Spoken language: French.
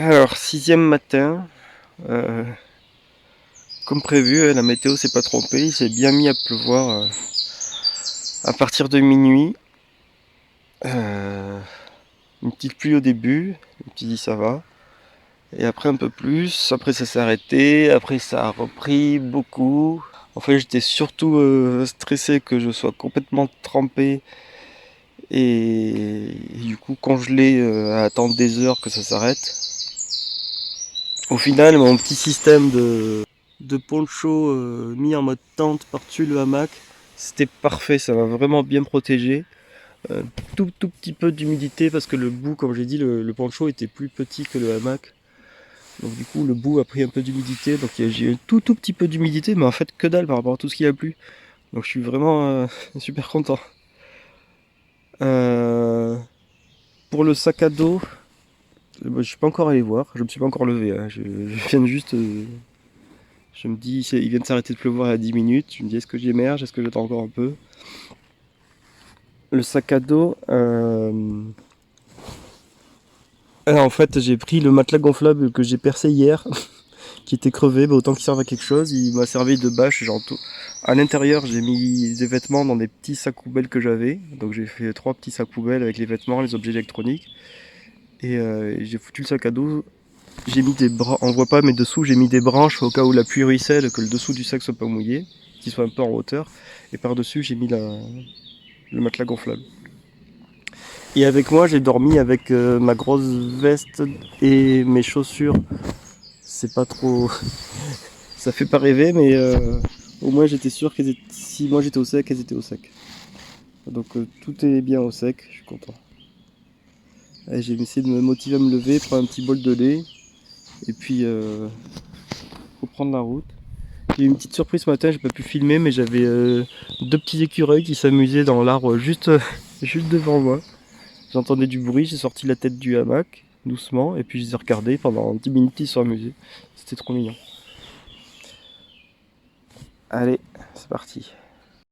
Alors, 6e matin, euh, comme prévu, la météo s'est pas trompée, il s'est bien mis à pleuvoir à partir de minuit. Euh, une petite pluie au début, je me suis dit ça va. Et après un peu plus, après ça s'est arrêté, après ça a repris beaucoup. En fait, j'étais surtout stressé que je sois complètement trempé et du coup congelé à attendre des heures que ça s'arrête. Au final, mon petit système de poncho mis en mode tente par-dessus le hamac, c'était parfait, ça m'a vraiment bien protégé. Tout petit peu d'humidité parce que le bout, comme j'ai dit, le poncho était plus petit que le hamac. Donc du coup, le bout a pris un peu d'humidité, donc j'ai eu tout petit peu d'humidité, mais en fait que dalle par rapport à tout ce qu'il a plu. Donc je suis vraiment super content. Euh, pour le sac à dos, je suis pas encore allé voir, je me suis pas encore levé, hein. Je viens de juste je me dis, il vient de s'arrêter de pleuvoir à 10 minutes. Je me dis, est-ce que j'émerge? Est-ce que j'attends encore un peu? Le sac à dos. Alors, en fait, j'ai pris le matelas gonflable que j'ai percé hier, qui était crevé. Bah, autant qu'il serve à quelque chose. Il m'a servi de bâche. Genre tout. À l'intérieur, j'ai mis des vêtements dans des petits sacs poubelles que j'avais. Donc, j'ai fait 3 petits sacs poubelles avec les vêtements, les objets électroniques. Et j'ai foutu le sac à dos. J'ai mis des branches. On voit pas, mais dessous, j'ai mis des branches au cas où la pluie ruisselle, que le dessous du sac soit pas mouillé, qu'il soit un peu en hauteur. Et par-dessus, j'ai mis le matelas gonflable. Et avec moi, j'ai dormi avec ma grosse veste et mes chaussures. C'est pas trop. Ça fait pas rêver, mais au moins j'étais sûr que si moi j'étais au sec, elles étaient au sec. Donc tout est bien au sec, je suis content. Allez, j'ai essayé de me motiver à me lever, prendre un petit bol de lait, et puis reprendre la route. J'ai eu une petite surprise ce matin, j'ai pas pu filmer, mais j'avais 2 petits écureuils qui s'amusaient dans l'arbre juste, juste devant moi. J'entendais du bruit, j'ai sorti la tête du hamac, doucement, et puis je les ai regardés pendant 10 minutes, ils se sont amusés. C'était trop mignon. Allez, c'est parti.